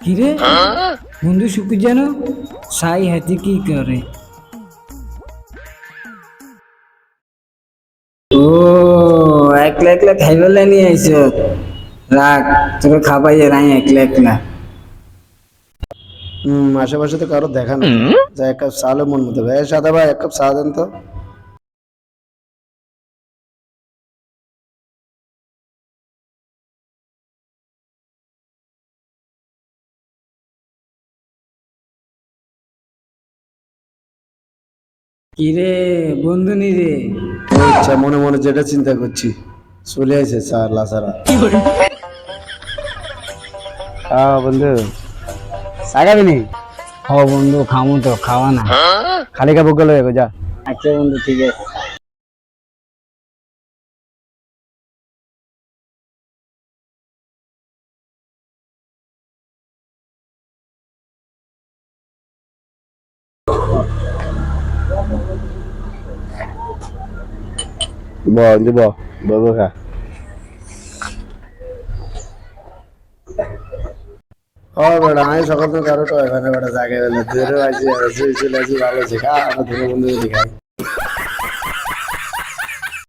কিরে বন্ধু শুকুর জানো সাই হাতি কি করে? ও একলা একলা খাইবেলা নিয়ে আইছ, রাখ তোকে খাবাই রাই একলা একলা। আশেপাশে তো কারো দেখা নেই। যা এক কাপ চা হলে মন মতো ভাই, সাদা ভাই এক কাপ চা দেন তো। কিরে বন্ধু নি রে? আচ্ছা, মনে মনে যেটা চিন্তা করছি চলে আইছে চা লাসারা। বন্ধু চা খাবি নি? হ বন্ধু খামু তো, খাওয়া না। খালি খাবো গেলে যা। আচ্ছা বন্ধু ঠিক আছে। বন্ধু বউ খা। ও বেটা, আমি সকাল থেকে কারো তো এখানে বেটা জাগে বেলা ধরে আছি চলে আসি ভালো আছে খা, আমার ধরে বন্ধু খাই।